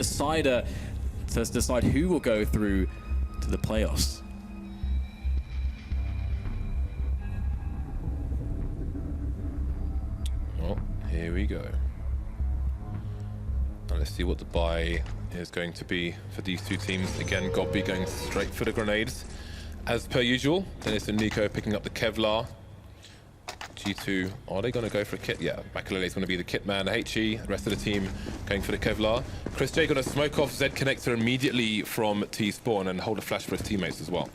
decider to decide who will go through to the playoffs. Well, here we go. Now let's see what the buy is going to be for these two teams. Again, Gobby going straight for the grenades. As per usual, Dennis and Nico picking up the Kevlar. G2, are they going to go for a kit? Yeah, Makalele's going to be the kit man. HE, the rest of the team going for the Kevlar. Chris J going to smoke off Z connector immediately from T-spawn and hold a flash for his teammates as well.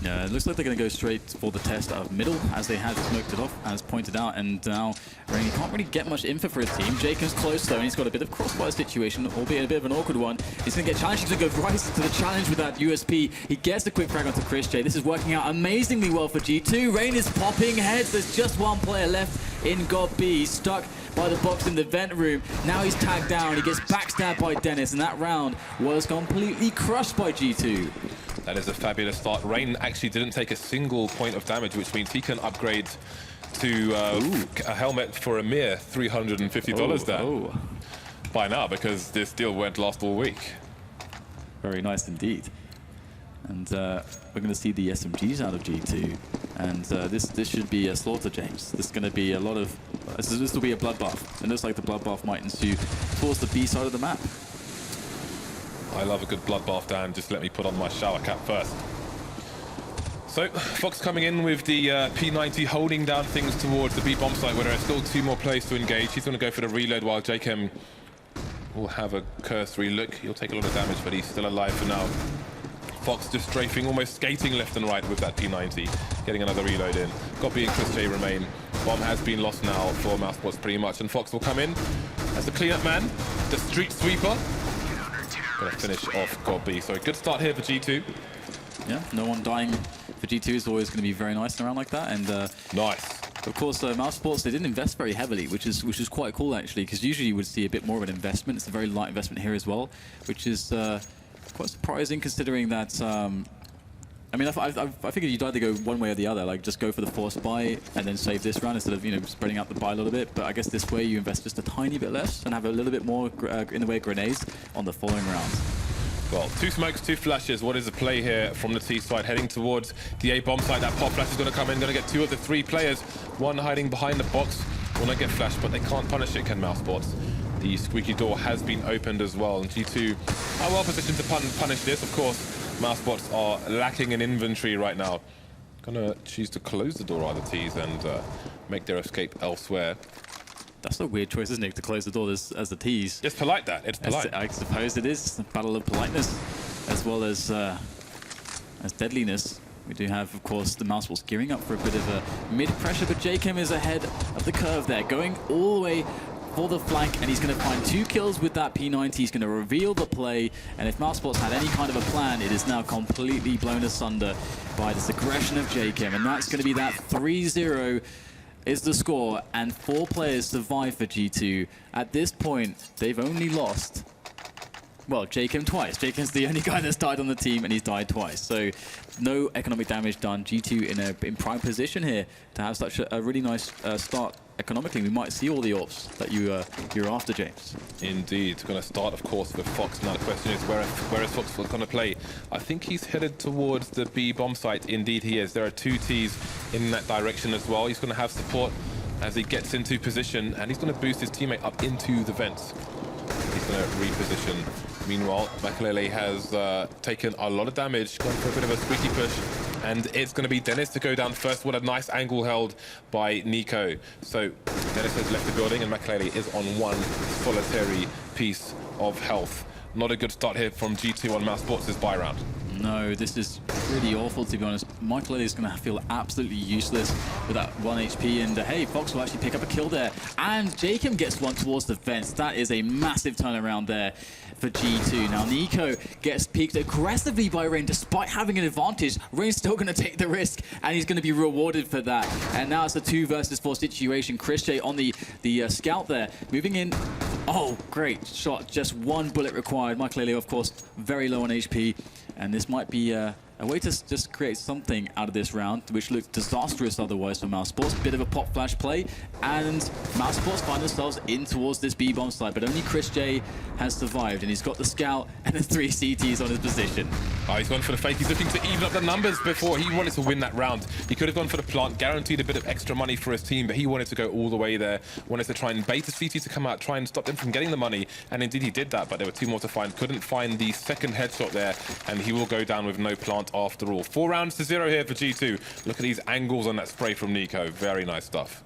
Yeah, it looks like they're going to go straight for the test out of middle, as they had smoked it off, as pointed out. And now, Rainy can't really get much info for his team. Jacob's close, though, and he's got a bit of crossfire situation, albeit a bit of an awkward one. He's going to get challenged. He's going to go right to the challenge with that USP. He gets the quick frag onto Chris J. This is working out amazingly well for G2. Rain is popping heads. There's just one player left in God B. He's stuck by the box in the vent room. Now he's tagged down. He gets backstabbed by Dennis, and that round was completely crushed by G2. That is a fabulous start. Rain actually didn't take a single point of damage, which means he can upgrade to a helmet for a mere $350 by now, because this deal won't last all week. Very nice indeed. And we're going to see the SMGs out of G2. And this should be a slaughter, James. This is going to be a lot of... This will be a bloodbath. It looks like the bloodbath might ensue towards the B side of the map. I love a good bloodbath, Dan. Just let me put on my shower cap first. So, Fox coming in with the P90, holding down things towards the B bomb site, where there are still two more players to engage. He's going to go for the reload, while JChem will have a cursory look. He'll take a lot of damage, but he's still alive for now. Fox just strafing, almost skating left and right with that P90, getting another reload in. Gobby and Chris J remain. Bomb has been lost now for Mousesports pretty much, and Fox will come in as the cleanup man, the street sweeper. Gonna finish off Gobby. So a good start here for G2. Yeah, no one dying for G2 is always going to be very nice in a round like that. And nice. Of course, Mousesports, they didn't invest very heavily, which is quite cool actually, because usually you would see a bit more of an investment. It's a very light investment here as well, which is quite surprising considering that. I mean, I figured you'd either go one way or the other, like just go for the forced buy and then save this round instead of spreading out the buy a little bit. But I guess this way you invest just a tiny bit less and have a little bit more in the way of grenades on the following rounds. Well, two smokes, two flashes. What is the play here from the T side, heading towards the A bomb site? That pop flash is going to come in, going to get two of the three players. One hiding behind the box, will not get flashed, but they can't punish it, can Mousesports. The squeaky door has been opened as well, and G2 are well positioned to punish this. Of course, Mousesports are lacking in inventory right now. Gonna choose to close the door, either T's, and make their escape elsewhere. That's a weird choice, isn't it, to close the door as the T's? It's polite, that. It's polite. I suppose it is. A battle of politeness, as well as deadliness. We do have, of course, the Mousesports gearing up for a bit of a mid-pressure, but JChem is ahead of the curve there, going all the way for the flank, and he's going to find 2 kills with that P90. He's going to reveal the play, and if Mousesports had any kind of a plan, it is now completely blown asunder by this aggression of JChem, and that's going to be that 3-0 is the score, and 4 players survive for G2. At this point, they've only lost, well, JChem twice. JChem's the only guy that's died on the team, and he's died twice. So no economic damage done. G2 in prime position here to have such a really nice start economically. We might see all the AWPs that you're after, James. Indeed. Going to start, of course, with Fox. Now the question is, where is Fox going to play? I think he's headed towards the B bomb site. Indeed he is. There are 2 Ts in that direction as well. He's going to have support as he gets into position, and he's going to boost his teammate up into the vents. He's going to reposition. Meanwhile, Makalele has taken a lot of damage, going for a bit of a squeaky push, and it's going to be Dennis to go down first. What a nice angle held by Nico. So Dennis has left the building, and Makalele is on one solitary piece of health. Not a good start here from G2 on Mousesports' buy round. No, this is really awful, to be honest. Makalele is going to feel absolutely useless with that 1 HP, and hey, Fox will actually pick up a kill there. And JChem gets one towards the fence. That is a massive turnaround there for G2. Now, Nico gets peeked aggressively by Rain, despite having an advantage. Rain's still going to take the risk, and he's going to be rewarded for that. And now it's a 2 versus 4 situation. Chris J on the scout there, moving in. Oh, great shot. Just 1 bullet required. Makalele, of course, very low on HP. And this might be a way to just create something out of this round, which looked disastrous otherwise for Mousesports. Bit of a pop flash play, and Mousesports find themselves in towards this B-bomb site, but only Chris J has survived, and he's got the scout and the 3 CTs on his position. Oh, he's gone for the fake. He's looking to even up the numbers before. He wanted to win that round. He could have gone for the plant, guaranteed a bit of extra money for his team, but he wanted to go all the way there, wanted to try and bait the CT to come out, try and stop them from getting the money, and indeed he did that, but there were 2 more to find. Couldn't find the second headshot there, and he will go down with no plant after all. 4 rounds to 0 here for G2. Look at these angles on that spray from Nico. Very nice stuff.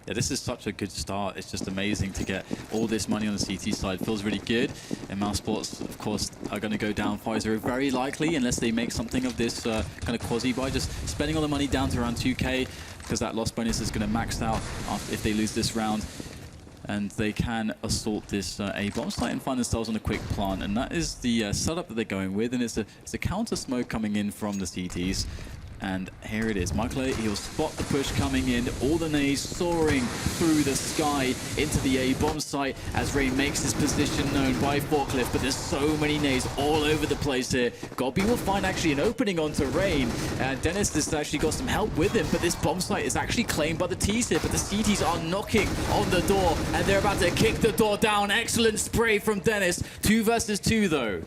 Yeah, this is such a good start. It's just amazing to get all this money on the CT side. Feels really good. And Mousesports, of course, are going to go down 5-0 very likely, unless they make something of this kind of quasi-buy. Just spending all the money down to around 2K, because that loss bonus is going to max out if they lose this round. And they can assault this A-bomb site and find themselves on a quick plant. And that is the setup that they're going with. And it's a counter smoke coming in from the CTs. And here it is. Michael, he'll spot the push coming in. All the nades soaring through the sky into the A-bomb site as Ray makes his position known by Forklift. But there's so many nades all over the place here. Gobby will find actually an opening onto Rain. Dennis has actually got some help with him, but this bomb site is actually claimed by the T's here. But the CTs are knocking on the door, and they're about to kick the door down. Excellent spray from Dennis. 2 versus 2, though.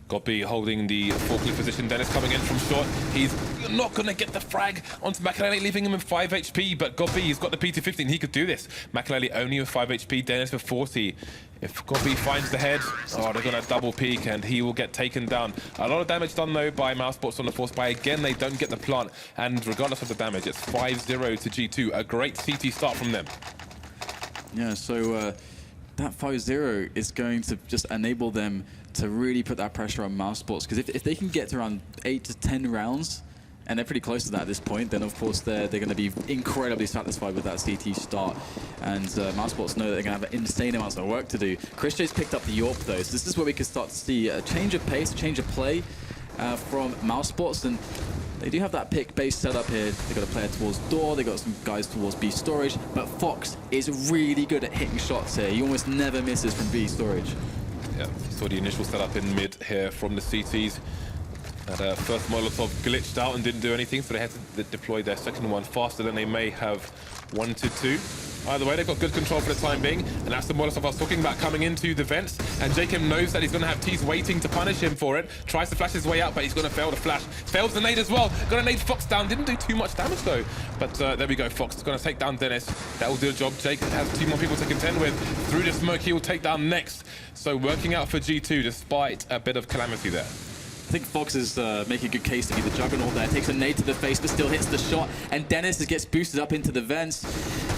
Gobby holding the forklift position. Dennis coming in from short. He's not going to get the frag onto Makalele, leaving him with 5 HP. But Gobby, he's got the P215. He could do this. Makalele only with 5 HP. Dennis with 40. If Gobby finds the head, oh, they're going to double peek, and he will get taken down. A lot of damage done, though, by Mousesports on the force buy. Again, they don't get the plant. And regardless of the damage, it's 5-0 to G2. A great CT start from them. Yeah, so that 5-0 is going to just enable them to really put that pressure on Mousesports, because if they can get to around 8 to 10 rounds, and they're pretty close to that at this point, then of course they're going to be incredibly satisfied with that CT start. And Mousesports know that they're going to have insane amounts of work to do. Chris J's picked up the York though, so this is where we can start to see a change of pace, a change of play from Mousesports. And they do have that pick base set up here. They've got a player towards door, they've got some guys towards B storage, but Fox is really good at hitting shots here. He almost never misses from B storage. Yeah, you saw the initial setup in mid here from the CTs. That first Molotov glitched out and didn't do anything, so they had to deploy their second one faster than they may have wanted to. Either way, they've got good control for the time being, and that's the Molotov I was talking about coming into the vents. And Jacob knows that he's going to have T's waiting to punish him for it. Tries to flash his way out, but he's going to fail the flash. Fails the nade as well. Got to nade Fox down. Didn't do too much damage though. But there we go. Fox is going to take down Dennis. That will do a job. Jacob has 2 more people to contend with. Through the smoke, he will take down next. So working out for G2 despite a bit of calamity there. I think Fox is making a good case to be the juggernaut there. Takes a nade to the face, but still hits the shot. And Dennis gets boosted up into the vents.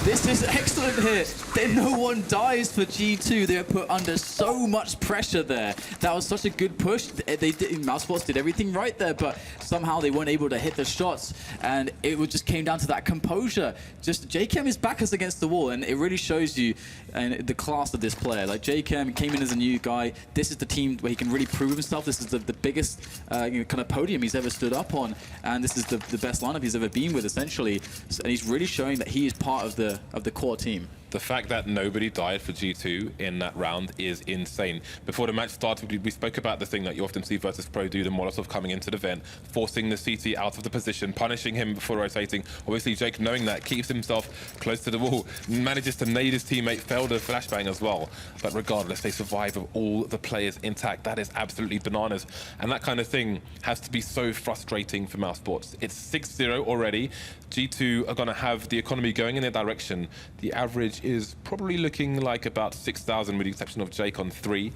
This is excellent here. Then no one dies for G2. They are put under so much pressure there. That was such a good push. Mousesports did everything right there, but somehow they weren't able to hit the shots. And it just came down to that composure. Just J-Chem is back us against the wall, and it really shows you and the class of this player. Like J-Chem came in as a new guy. This is the team where he can really prove himself. This is the biggest kind of podium he's ever stood up on, and this is the best lineup he's ever been with, essentially. And he's really showing that he is part of the core team. The fact that nobody died for G2 in that round is insane. Before the match started, we spoke about the thing that you often see Virtus Pro do, the Molotov coming into the vent, forcing the CT out of the position, punishing him before rotating. Obviously, Jake, knowing that, keeps himself close to the wall, manages to nade his teammate, failed a flashbang as well. But regardless, they survive with all the players intact. That is absolutely bananas. And that kind of thing has to be so frustrating for Mousesports. It's 6-0 already. G2 are going to have the economy going in their direction. The average is probably looking like about 6,000 with the exception of Jake on 3.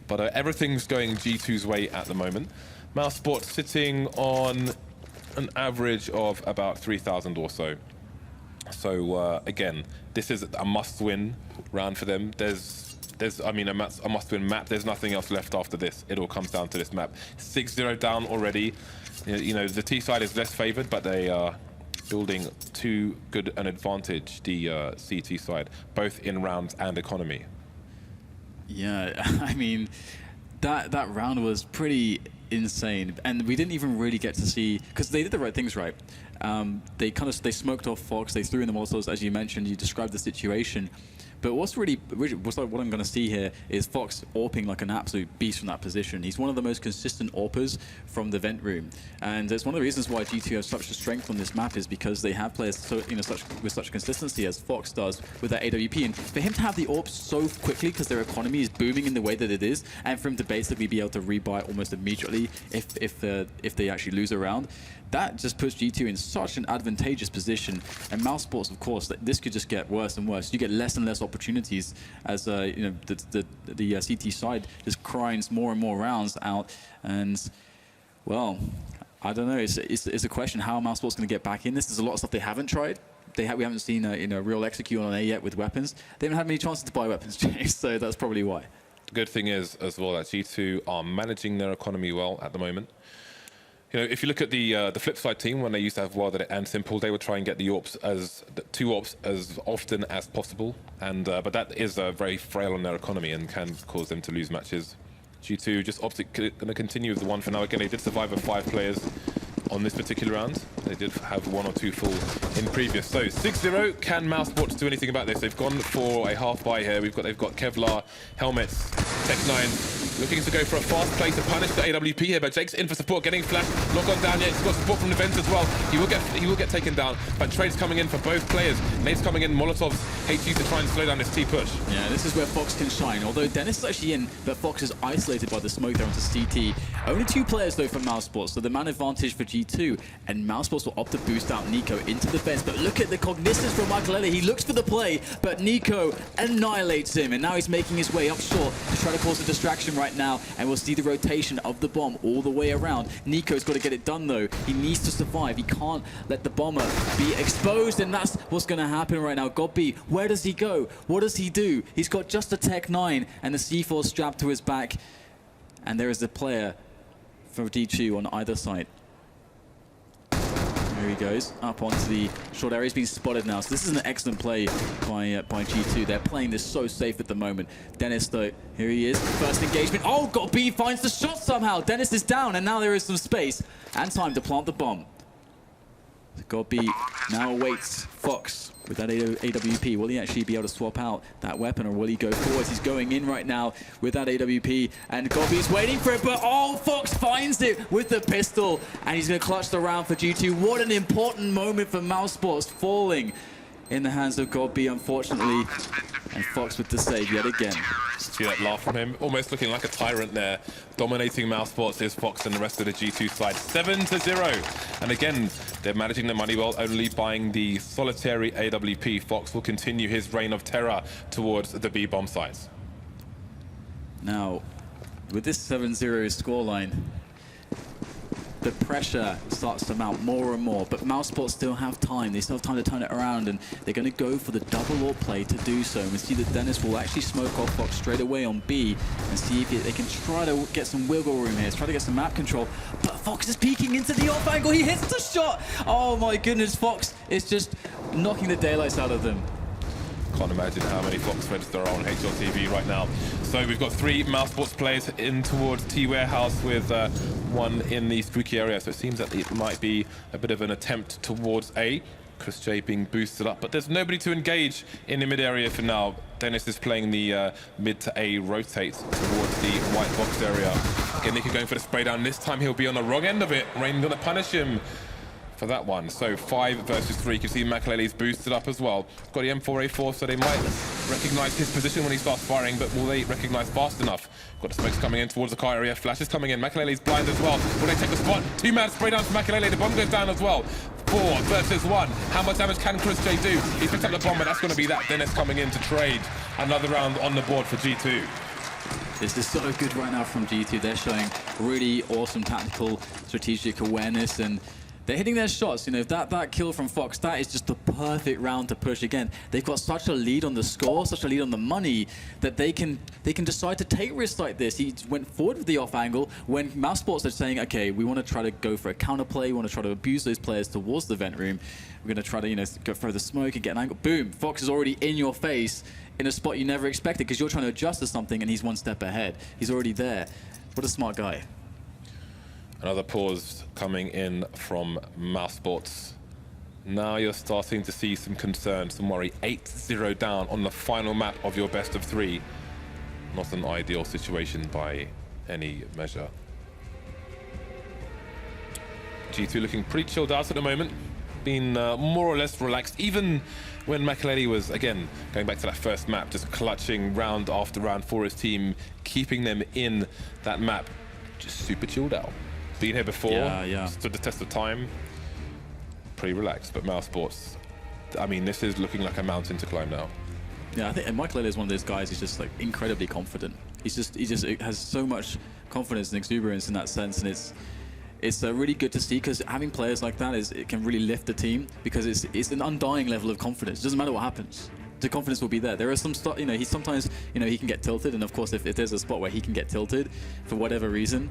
But everything's going G2's way at the moment. Mousesports sitting on an average of about 3,000 or so. So again, this is a must-win round for them. I mean, a must-win map. There's nothing else left after this. It all comes down to this map. 6-0 down already. You know, the T side is less favored, but they are building too good an advantage, the CT side, both in rounds and economy. Yeah, I mean, that round was pretty insane, and we didn't even really get to see, because they did the right things right. They smoked off Fox, they threw in the Molotovs, as you mentioned, you described the situation, But what I'm going to see here is Fox AWPing like an absolute beast from that position. He's one of the most consistent AWPers from the vent room, and it's one of the reasons why G2 has such a strength on this map, is because they have players with such consistency as Fox does with that AWP. And for him to have the AWP so quickly, because their economy is booming in the way that it is, and for him to basically be able to rebuy almost immediately if they actually lose a round, that just puts G2 in such an advantageous position. And Mousesports, of course, this could just get worse and worse. You get less and less opportunities as the CT side just grinds more and more rounds out. And well, I don't know. It's a question how Mousesports going to get back in this. There's a lot of stuff they haven't tried. We haven't seen a real execute on A yet with weapons. They haven't had many chances to buy weapons, James, so that's probably why. The good thing is, as well, that G2 are managing their economy well at the moment. You know, if you look at the flip side team, when they used to have Wild and Simple, they would try and get the two AWPs as often as possible, and but that is very frail on their economy and can cause them to lose matches. G2 just going to continue with the one for now. Again, they did survive with 5 players on this particular round. They did have 1 or 2 full in previous. So 6-0. Can Mousesports do anything about this? They've gone for a half buy here. They've got Kevlar, helmets, Tech9. Looking to go for a fast play to punish the AWP here, but Jake's in for support, getting flashed. Not gone down yet. He's got support from the vents as well. He will get taken down. But trades coming in for both players. Nades coming in. Molotovs HG to try and slow down this T push. Yeah, this is where Fox can shine. Although Dennis is actually in, but Fox is isolated by the smoke there onto CT. Only 2 players though for Mousesports, so the man advantage for G2. And Mousesports will opt to boost out Nico into the vents. But look at the cognizance from Makalele. He looks for the play, but Nico annihilates him, and now he's making his way up short to try to cause a distraction right now. And we'll see the rotation of the bomb all the way around. Nico's got to get it done though. He needs to survive. He can't let the bomber be exposed, and that's what's going to happen right now. Godby, where does he go? What does he do? He's got just a Tech9 and the C4 strapped to his back, and there is a player for D2 on either side. There he goes, up onto the short area. He's been spotted now. So this is an excellent play by G2. They're playing this so safe at the moment. Dennis, though, here he is. First engagement. Oh, Godby finds the shot somehow. Dennis is down, and now there is some space and time to plant the bomb. Godby now awaits Fox with that AWP. Will he actually be able to swap out that weapon, or will he go forward? He's going in right now with that AWP, and Godby's waiting for it, but oh, Fox finds it with the pistol, and he's going to clutch the round for G2. What an important moment for Mousesports, falling in the hands of Godby, unfortunately, and Fox with the save yet again. See that laugh from him, almost looking like a tyrant there. Dominating Mousesports is Fox and the rest of the G2 side, 7-0. And again, they're managing their money well, only buying the solitary AWP. Fox will continue his reign of terror towards the B bomb sites. Now, with this 7-0 scoreline, the pressure starts to mount more and more, but Mousesports still have time. They still have time to turn it around, and they're going to go for the double AWP play to do so. And we see that Dennis will actually smoke off Fox straight away on B and see if they can try to get some wiggle room here, try to get some map control. But Fox is peeking into the off angle. He hits the shot. Oh my goodness, Fox is just knocking the daylights out of them. Can't imagine how many Fox threads there are on HLTV right now. So we've got 3 Mousesports players in towards T Warehouse with 1 in the spooky area. So it seems that it might be a bit of an attempt towards A. Chris J being boosted up, but there's nobody to engage in the mid area for now. Dennis is playing the mid to A rotate towards the white box area. Again, Nico going for the spray down. This time he'll be on the wrong end of it. Rain gonna punish him for that one. So 5 versus 3. You can see Makalele's boosted up as well. Got the M4A4, so they might recognize his position when he starts firing, but will they recognize fast enough? Got the smokes coming in towards the car area. Flash is coming in. Makalele's blind as well. Will they take the spot? 2-man spray down for Makalele. The bomb goes down as well. 4 versus 1. How much damage can Chris J do? He's picked up the bomb, but that's going to be that. Dennis coming in to trade. Another round on the board for G2. This is so good right now from G2. They're showing really awesome tactical, strategic awareness, and they're hitting their shots. You know, that kill from Fox, that is just the perfect round to push. Again, they've got such a lead on the score, such a lead on the money, that they can decide to take risks like this. He went forward with the off angle when Mousesports are saying, okay, we want to try to go for a counterplay, we want to try to abuse those players towards the vent room. We're going to try to, you know, go throw the smoke and get an angle. Boom, Fox is already in your face in a spot you never expected, because you're trying to adjust to something and he's 1 step ahead. He's already there. What a smart guy. Another pause coming in from Mousesports. Now you're starting to see some concern, some worry. 8-0 down on the final map of your best of 3. Not an ideal situation by any measure. G2 looking pretty chilled out at the moment. Been more or less relaxed, even when Makaleli was, again, going back to that first map, just clutching round after round for his team, keeping them in that map. Just super chilled out. Been here before, stood the test of time. Pretty relaxed, but Mousesports, I mean, this is looking like a mountain to climb now. Yeah, I think Makaleli is one of those guys who's just like incredibly confident. He just has so much confidence and exuberance in that sense, and it's really good to see, because having players like that it can really lift the team, because it's an undying level of confidence. It doesn't matter what happens. The confidence will be there. There are some he sometimes, he can get tilted, and of course if there's a spot where he can get tilted for whatever reason,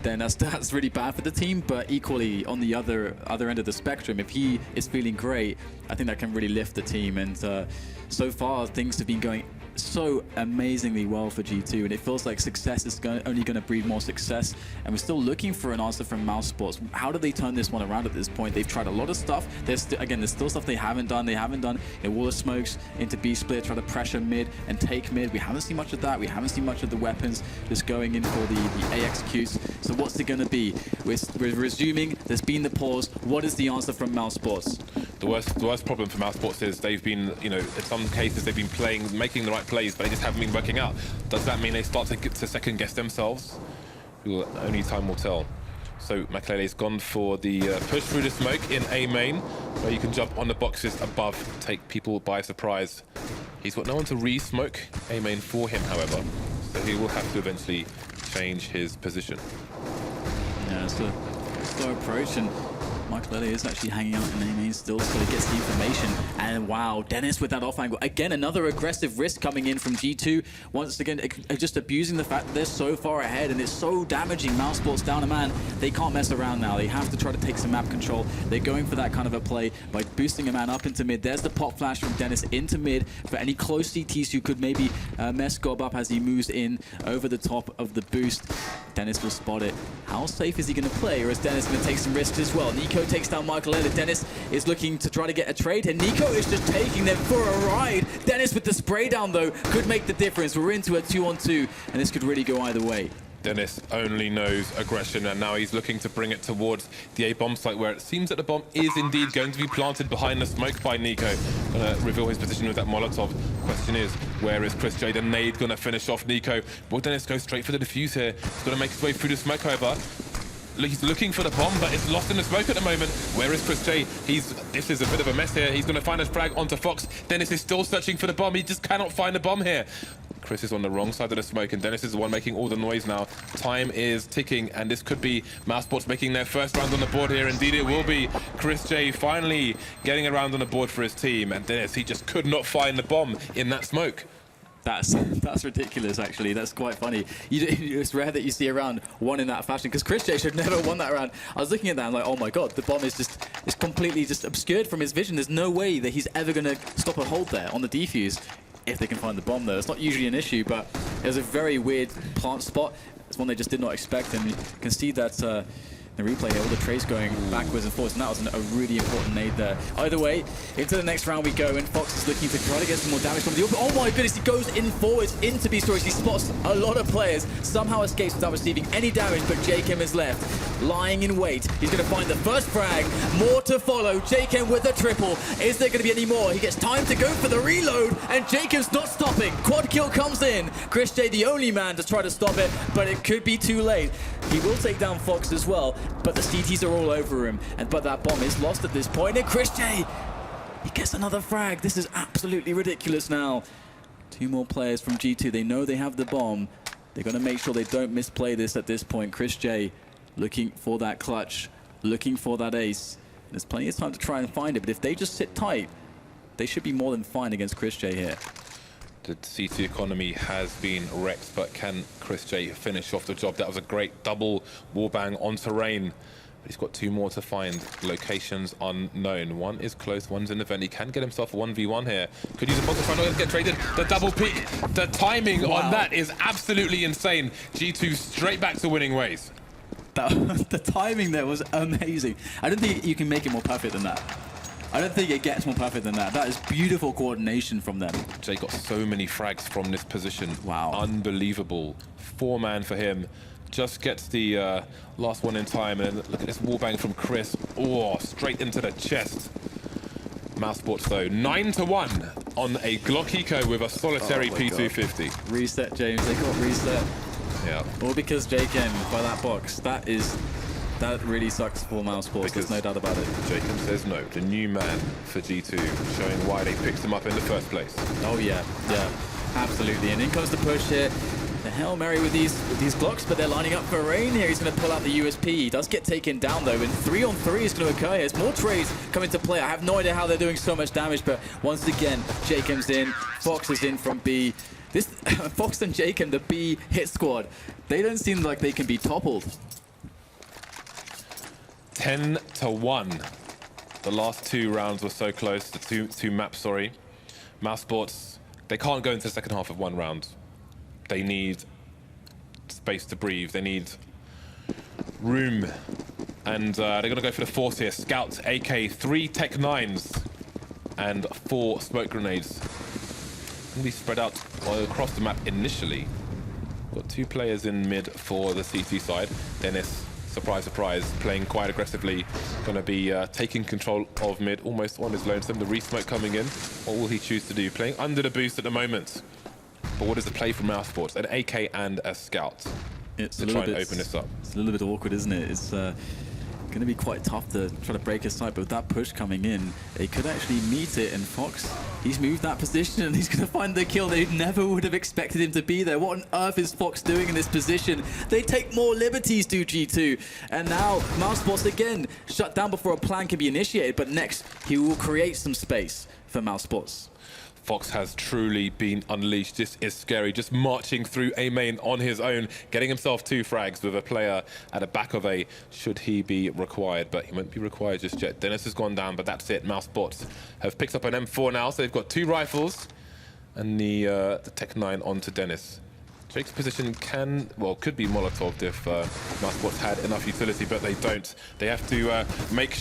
then that's really bad for the team. But equally, on the other end of the spectrum, if he is feeling great, I think that can really lift the team. And so far, things have been going so amazingly well for G2, and it feels like success is only going to breed more success, and we're still looking for an answer from Mousesports. How do they turn this one around at this point? They've tried a lot of stuff. There's still stuff they haven't done. Wall of smokes into B split, try to pressure mid and take mid. We haven't seen much of that. We haven't seen much of the weapons just going in for the A executes. So what's it going to be? We're resuming. There's been the pause. What is the answer from Mousesports? The worst problem for Mousesports is they've been, in some cases they've been making the right plays, but they just haven't been working out. Does that mean they start to second guess themselves? Only time will tell. So Makaleli's gone for the push through the smoke in A main, where you can jump on the boxes above, take people by surprise. He's got no one to re-smoke A main for him, however, so he will have to eventually change his position. Yeah, it's a slow approach, and Makaleli is actually hanging out in A main still, so he gets the information. And wow, Dennis with that off angle. Again, another aggressive risk coming in from G2. Once again, just abusing the fact that they're so far ahead, and it's so damaging. Mousesports down a man. They can't mess around now. They have to try to take some map control. They're going for that kind of a play by boosting a man up into mid. There's the pop flash from Dennis into mid for any close CTs who could maybe mess Gob up as he moves in over the top of the boost. Dennis will spot it. How safe is he going to play, or is Dennis going to take some risks as well? Nico takes down Makaleli. Dennis is looking to try to get a trade, and Nico is just taking them for a ride. Dennis with the spray down, though, could make the difference. We're into a 2-on-2, and this could really go either way. Dennis only knows aggression, and now he's looking to bring it towards the A bomb site, where it seems that the bomb is indeed going to be planted behind the smoke by Nico. Gonna reveal his position with that Molotov. Question is, where is Chris J? The nade gonna finish off Nico. Will Dennis go straight for the defuse here? He's gonna make his way through the smoke, however. He's looking for the bomb, but it's lost in the smoke at the moment. Where is Chris J? This is a bit of a mess here. He's going to find his frag onto Fox. Dennis is still searching for the bomb. He just cannot find the bomb here. Chris is on the wrong side of the smoke, and Dennis is the one making all the noise now. Time is ticking, and this could be Mousesports making their first round on the board here. Indeed, it will be. Chris J finally getting a round on the board for his team, and Dennis, he just could not find the bomb in that smoke. That's ridiculous, actually. That's quite funny. It's rare that you see a round won in that fashion, because Chris J should never have won that round. I was looking at that and like, oh my god, the bomb is completely just obscured from his vision. There's no way that he's ever going to stop and hold there on the defuse if they can find the bomb, though. It's not usually an issue, but it was a very weird plant spot. It's one they just did not expect, and you can see that the replay here, all the trades going backwards and forwards, and that was a really important nade there. Either way, into the next round we go, and Fox is looking to try to get some more damage from the open. Oh my goodness, he goes in forwards into B storage. He spots a lot of players, somehow escapes without receiving any damage, but JKM is left, lying in wait. He's going to find the first frag, more to follow. JKM with a triple. Is there going to be any more? He gets time to go for the reload, and JKM's not stopping. Quad kill comes in. Chris J, the only man to try to stop it, but it could be too late. He will take down Fox as well, but the CTs are all over him, but that bomb is lost at this point, and Chris J, he gets another frag. This is absolutely ridiculous now. Two more players from G2. They know they have the bomb. They're going to make sure they don't misplay this at this point. Chris J looking for that clutch, looking for that ace. There's plenty of time to try and find it, but if they just sit tight, they should be more than fine against Chris J here. The C2 economy has been wrecked, but can Chris J finish off the job? That was a great double wallbang on terrain. But he's got two more to find. Locations unknown. One is close, one's in the vent. He can get himself a 1v1 here. Could use a box to try not to get traded. The double peek. The timing on that is absolutely insane. G2 straight back to winning ways. The timing there was amazing. I don't think you can make it more perfect than that. I don't think it gets more perfect than that. That is beautiful coordination from them. Jake got so many frags from this position. Wow. Unbelievable. 4-man for him. Just gets the last one in time. And look at this wallbang from Chris. Oh, straight into the chest. Mousesports though, 9-1 on a Glock Eco with a solitary P250. God. Reset, James. They got reset. Yeah. All because JKM by that box. That really sucks for Mousesports. There's no doubt about it. Jacob says no. The new man for G2, showing why they picked him up in the first place. Oh yeah, absolutely. And in comes the push here. The Hail Mary with these Glocks, but they're lining up for Rain here. He's going to pull out the USP. He does get taken down though, and 3-on-3 is going to occur here. As more trades come into play. I have no idea how they're doing so much damage, but once again, Jacob's in, Fox is in from B. This Fox and Jacob, the B hit squad, they don't seem like they can be toppled. 10-1. The last 2 rounds were so close. The two maps, sorry. Mousesports, they can't go into the second half of 1 round. They need space to breathe. They need room. And they're going to go for the force here. Scouts, AK, 3 Tech 9s, and 4 smoke grenades. Going to be spread out across the map initially. Got 2 players in mid for the CT side. Dennis, surprise, surprise, playing quite aggressively. Going to be taking control of mid, almost on his lonesome. The re-smoke coming in. What will he choose to do? Playing under the boost at the moment. But what is the play from Mousesports? An AK and a Scout to try and open this up. It's a little bit awkward, isn't it? It's going to be quite tough to try to break his sight, but with that push coming in, they could actually meet it. And Fox, he's moved that position and he's going to find the kill. They never would have expected him to be there. What on earth is Fox doing in this position? They take more liberties, do G2. And now Mousesports again shut down before a plan can be initiated, but next he will create some space for Mousesports. Fox has truly been unleashed. This is scary. Just marching through A main on his own, getting himself 2 frags with a player at the back of A, should he be required. But he won't be required just yet. Dennis has gone down, but that's it. Mousesports have picked up an M4 now, so they've got 2 rifles and the Tech 9 onto Dennis. Jake's position could be Molotov if Mousesports had enough utility, but they don't. They have to make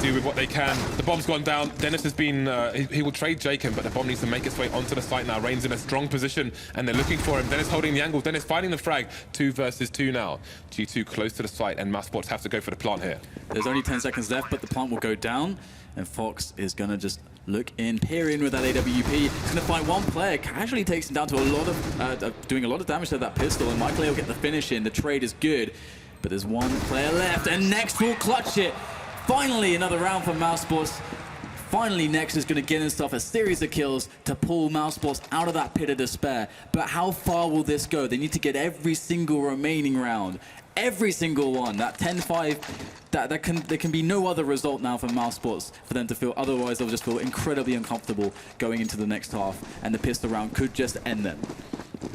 do with what they can. The bomb's gone down. Dennis has been, he will trade Jacob, but the bomb needs to make its way onto the site now. Rain's in a strong position, and they're looking for him. Dennis holding the angle. Dennis finding the frag. 2 versus 2 now. G2 close to the site, and Mousesports have to go for the plant here. There's only 10 seconds left, but the plant will go down, and Fox is going to just look in, peer in with that AWP. He's going to find one player, casually takes him down to a lot of, doing a lot of damage to that pistol, and Michael will get the finish in. The trade is good, but there's 1 player left, and Next will clutch it. Finally, another round for Mousesports. Finally, Next is going to get himself a series of kills to pull Mousesports out of that pit of despair. But how far will this go? They need to get every single remaining round. Every single one. That 10-5, there can be no other result now for Mousesports for them to feel. Otherwise, they'll just feel incredibly uncomfortable going into the next half. And the pistol round could just end them.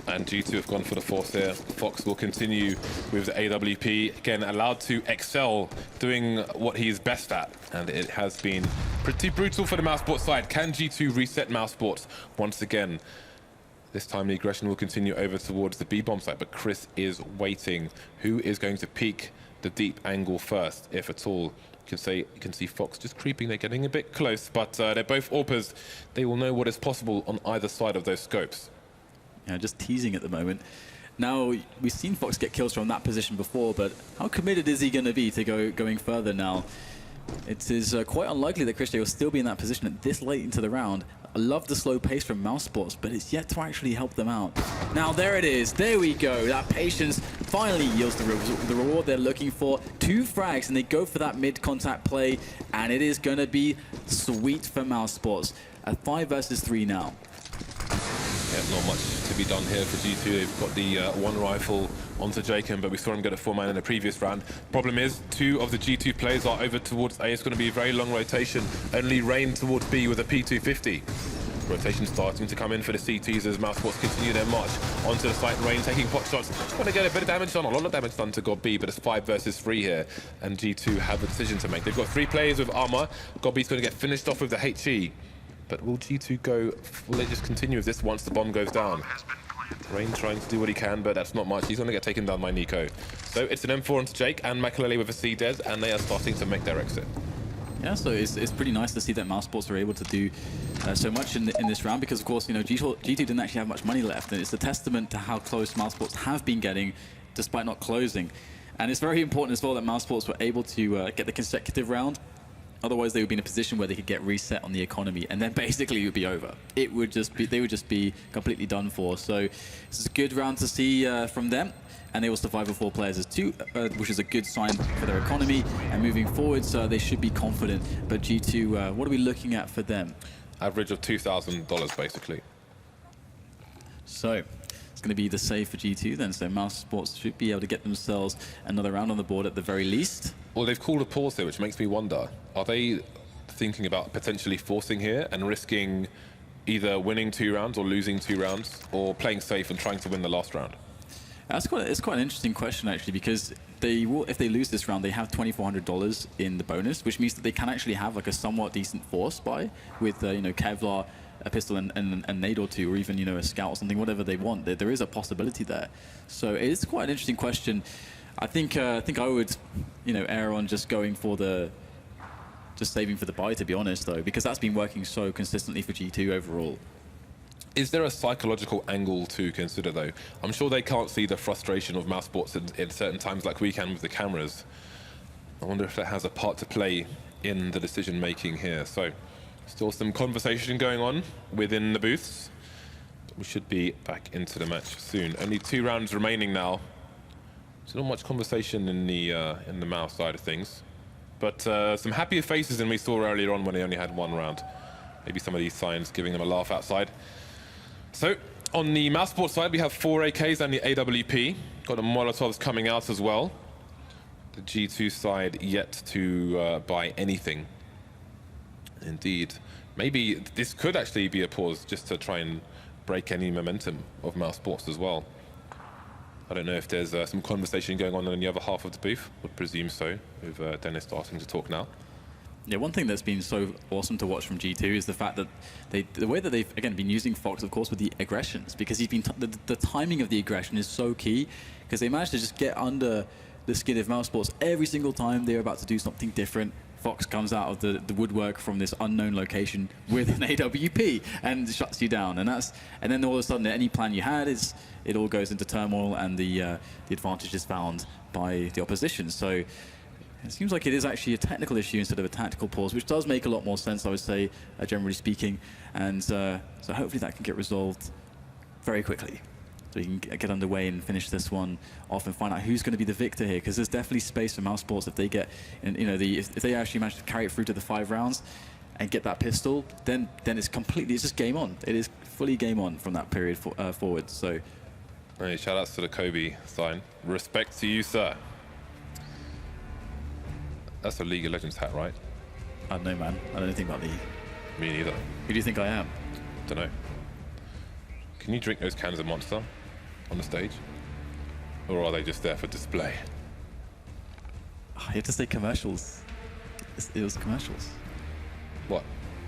And G2 have gone for the force here. Fox will continue with the AWP. Again, allowed to excel, doing what he's best at. And it has been pretty brutal for the Mousesports side. Can G2 reset Mousesports once again? This time the aggression will continue over towards the B-bomb site, but Chris is waiting. Who is going to peek the deep angle first, if at all? You can see Fox just creeping. They're getting a bit close, but they're both AWPers. They will know what is possible on either side of those scopes. Yeah, just teasing at the moment. Now, we've seen Fox get kills from that position before, but how committed is he going to be to going further now? It is quite unlikely that Christian will still be in that position at this late into the round. I love the slow pace from Mousesports, but it's yet to actually help them out. Now, there it is. There we go. That patience finally yields the reward they're looking for. 2 frags, and they go for that mid-contact play, and it is going to be sweet for Mousesports. A 5 versus 3 now. Yeah, not much to be done here for G2. They've got the 1 rifle onto Jacob, but we saw him get a 4-man in the previous round. Problem is, 2 of the G2 players are over towards A. It's going to be a very long rotation. Only Rain towards B with a P250. Rotation starting to come in for the CTs as Mousesports continue their march onto the site. Rain taking pot shots. Going to get a bit of damage done, a lot of damage done to God B, but it's 5 versus 3 here, and G2 have a decision to make. They've got 3 players with armor. God B's going to get finished off with the HE. But will G2 go, will they just continue with this once the bomb goes down? Rain trying to do what he can, but that's not much. He's going to get taken down by Nico. So it's an M4 onto Jake and Makalele with a C-Des, and they are starting to make their exit. Yeah, so it's pretty nice to see that Mousesports are able to do so much in this round because, of course, you know, G2 didn't actually have much money left, and it's a testament to how close Mousesports have been getting despite not closing. And it's very important as well that Mousesports were able to get the consecutive round. Otherwise, they would be in a position where they could get reset on the economy, and then basically it would be over. It would just be, they would just be completely done for. So this is a good round to see from them. And they will survive with 4 players as 2, which is a good sign for their economy. And moving forward, so they should be confident. But G2, what are we looking at for them? Average of $2,000, basically. So it's going to be the save for G2 then. So Mousesports should be able to get themselves another round on the board at the very least. Well, they've called a pause here, which makes me wonder. Are they thinking about potentially forcing here and risking either winning 2 rounds or losing 2 rounds, or playing safe and trying to win the last round? It's quite an interesting question, actually, because they will, if they lose this round, they have $2,400 in the bonus, which means that they can actually have like a somewhat decent force buy with you know, Kevlar, a pistol, and nade or 2, or even, you know, a scout or something, whatever they want. There is a possibility there. So it is quite an interesting question. I think I would, you know, err on just going for just saving for the buy, to be honest, though, because that's been working so consistently for G2 overall. Is there a psychological angle to consider, though? I'm sure they can't see the frustration of Mousesports in certain times like we can with the cameras. I wonder if that has a part to play in the decision-making here. So, still some conversation going on within the booths. We should be back into the match soon. Only 2 rounds remaining now. So not much conversation in the Mouse side of things. But some happier faces than we saw earlier on when they only had 1 round. Maybe some of these signs giving them a laugh outside. So, on the Mousesports side, we have 4 AKs and the AWP. Got the Molotovs coming out as well. The G2 side yet to buy anything. Indeed. Maybe this could actually be a pause just to try and break any momentum of Mousesports as well. I don't know if there's some conversation going on in the other half of the booth. Would presume so, with Dennis starting to talk now. Yeah, one thing that's been so awesome to watch from G2 is the fact that the way that they've, again, been using Fox, of course, with the aggressions, because he's been the timing of the aggression is so key, because they managed to just get under the skin of Mousesports every single time they're about to do something different. Fox comes out of the woodwork from this unknown location with an AWP and shuts you down, and then all of a sudden any plan you had it all goes into turmoil, and the advantage is found by the opposition. So it seems like it is actually a technical issue instead of a tactical pause, which does make a lot more sense, I would say, generally speaking. And so hopefully that can get resolved very quickly, so we can get underway and finish this one off and find out who's going to be the victor here. Because there's definitely space for Mousesports if they get, you know, if they actually manage to carry it through to the 5 rounds and get that pistol, then it's just game on. It is fully game on from that period forward. So, hey, shout outs to the Kobe sign. Respect to you, sir. That's a League of Legends hat, right? I don't know, man. I don't know anything about League. Me neither. Who do you think I am? Don't know. Can you drink those cans of Monster on the stage? Or are they just there for display? Oh, you have to say commercials. It was commercials. What?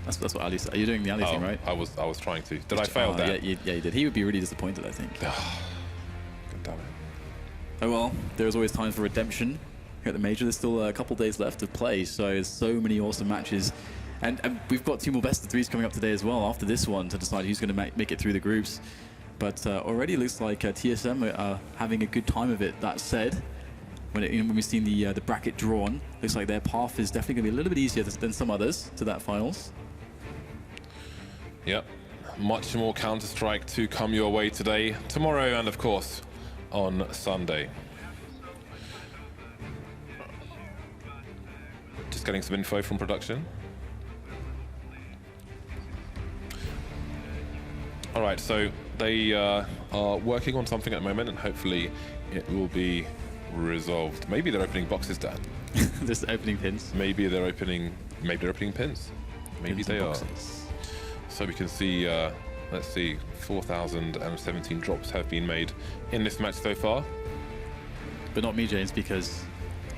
That's what Ali said. Are you doing the Ali thing, right? I was trying to. Did I fail that? Yeah, you did. He would be really disappointed, I think. God damn it. Oh well, there's always time for redemption here at the Major. There's still a couple days left to play, so there's so many awesome matches. And we've got 2 more best of 3s coming up today as well after this one to decide who's going to make it through the groups. But already looks like TSM are having a good time of it. That said, when we've seen the bracket drawn, looks like their path is definitely going to be a little bit easier than some others to that finals. Yep. Much more Counter-Strike to come your way today, tomorrow, and of course on Sunday. Just getting some info from production. All right, so they are working on something at the moment, and hopefully it will be resolved. Maybe they're opening boxes, Dan. Just opening pins. Maybe they're opening pins. Maybe Pins they are. boxes. So we can see, let's see, 4,017 drops have been made in this match so far. But not me, James, because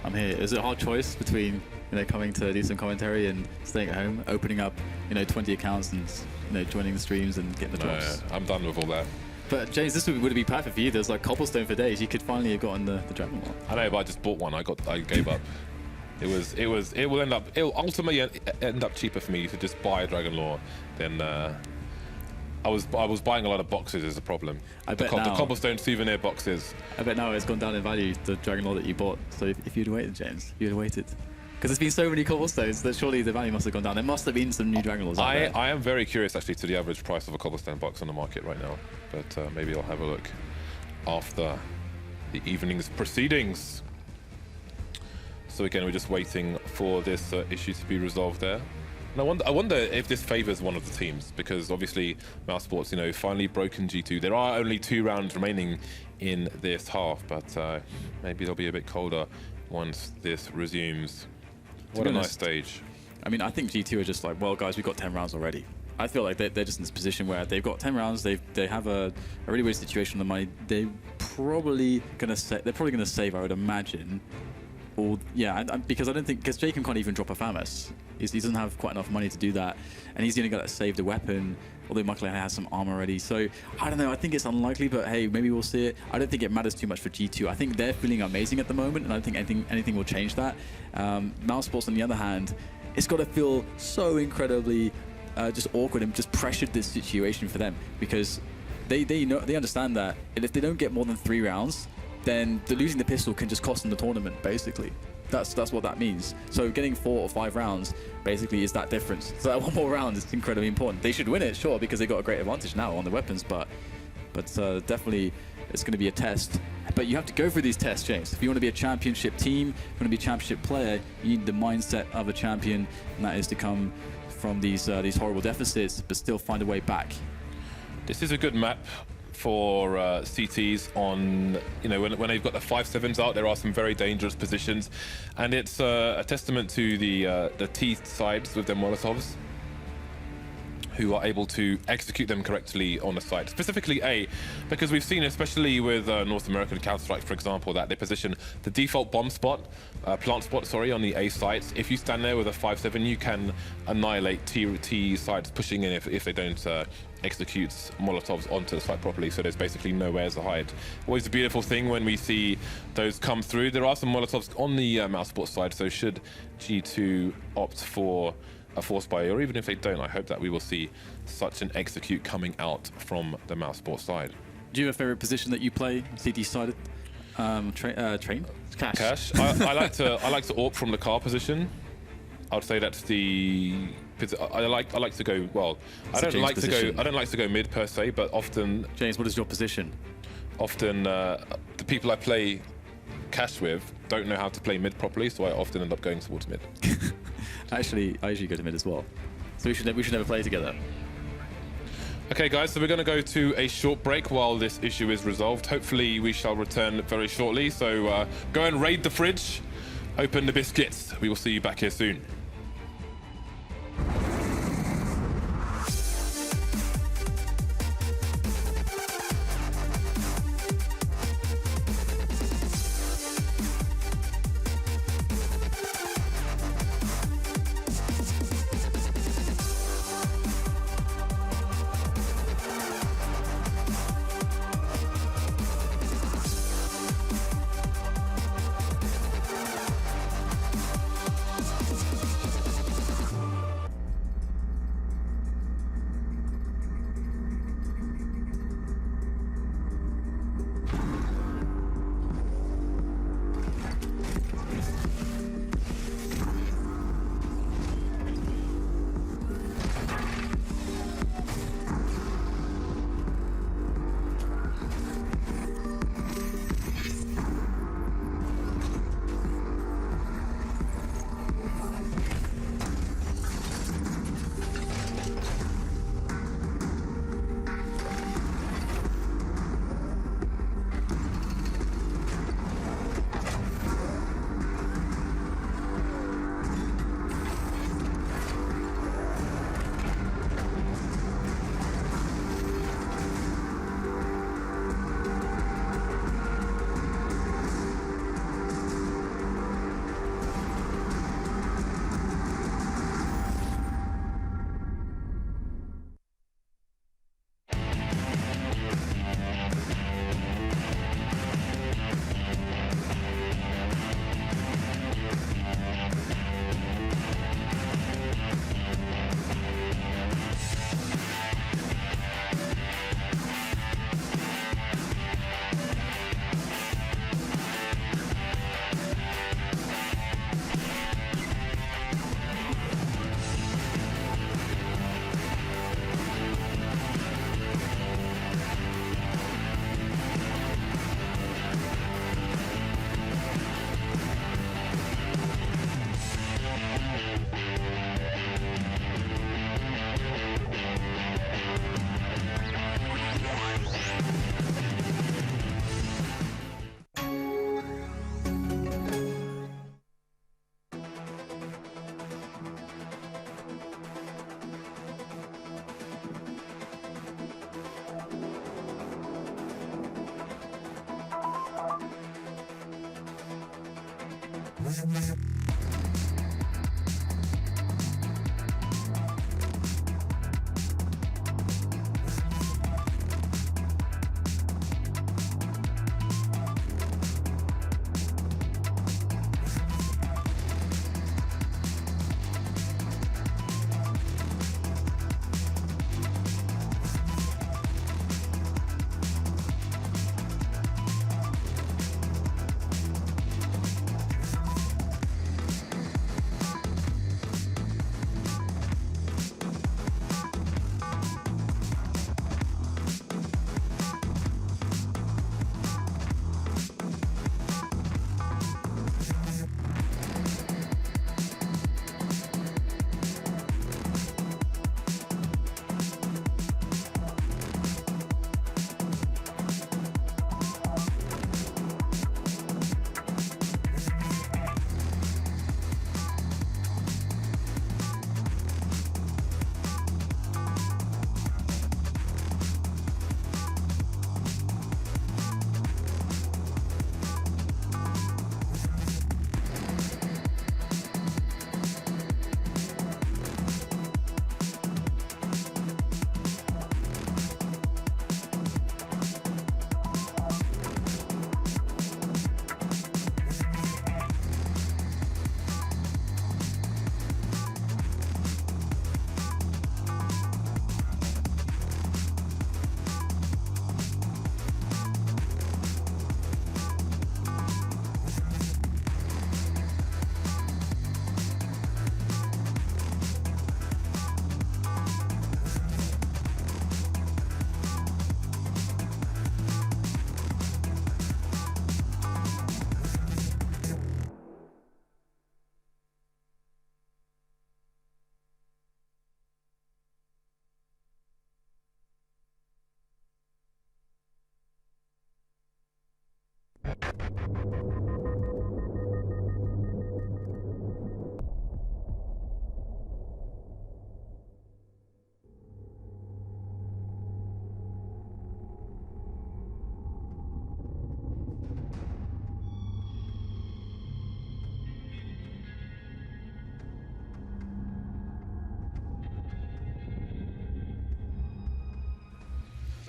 I'm here. Is it a hard choice between, you know, coming to do some commentary and staying at home, opening up, you know, 20 accounts and, you know, joining the streams and getting the drops? Yeah, I'm done with all that. But James, this would be perfect for you. There's like cobblestone for days. You could finally have gotten the Dragon one. I know, but I just bought one. I gave up. It will ultimately end up cheaper for me to just buy a Dragon Lore than I was buying a lot of boxes is the problem. The cobblestone souvenir boxes. I bet now it's gone down in value, the Dragon Lore that you bought. So if you'd waited, James, you'd have waited. Because there's been so many cobblestones that surely the value must have gone down. There must have been some new Dragon Lores out there. I am very curious actually to the average price of a cobblestone box on the market right now. But maybe I'll have a look after the evening's proceedings. So again, we're just waiting for this issue to be resolved there. And I wonder if this favors one of the teams, because obviously Mousesports, you know, finally broken G2. There are only 2 rounds remaining in this half, but maybe they'll be a bit colder once this resumes. What a nice stage. I mean, I think G2 are just like, well, guys, we've got 10 rounds already. I feel like they're just in this position where they've got 10 rounds. They have a really weird situation on the money. They're probably gonna save, I would imagine. Because I don't think, because Jacob can't even drop a FAMAS. He doesn't have quite enough money to do that, and he's only got to save the weapon. Although Michael has some armor already, so I don't know. I think it's unlikely, but hey, maybe we'll see it. I don't think it matters too much for G2. I think they're feeling amazing at the moment, and I don't think anything will change that. Mousesports, on the other hand, it's got to feel so incredibly just awkward and just pressured this situation for them, because they understand that, and if they don't get more than 3 rounds, then losing the pistol can just cost them the tournament, basically. That's what that means. So getting 4 or 5 rounds basically is that difference. So that one more round is incredibly important. They should win it, sure, because they got a great advantage now on the weapons, but definitely it's going to be a test. But you have to go through these tests, James. If you want to be a championship team, if you want to be a championship player, you need the mindset of a champion, and that is to come from these horrible deficits, but still find a way back. This is a good map for CTs on, you know, when they've got the 5-7s out, there are some very dangerous positions, and it's a testament to the T sides with their Molotovs, who are able to execute them correctly on the site, specifically A, because we've seen, especially with North American Counter-Strike, for example, that they position the default bomb spot, plant spot, sorry, on the A sites. If you stand there with a 5-7, you can annihilate T sites pushing in if they don't execute Molotovs onto the site properly, so there's basically nowhere to hide. Always a beautiful thing when we see those come through. There are some Molotovs on the Mousesports side, so should G2 opt for a force buy, or even if they don't, I hope that we will see such an execute coming out from the Mousesports side. Do you have a favorite position that you play, CT sided? Train? Cash. I like to AWP from the car position. I would say that's the. I like to go well. I don't like to go mid per se, but often. James, what is your position? Often the people I play cash with don't know how to play mid properly, so I often end up going towards mid. Actually, I usually go to mid as well. So we should never play together. Okay, guys, so we're going to go to a short break while this issue is resolved. Hopefully, we shall return very shortly. So go and raid the fridge, open the biscuits. We will see you back here soon.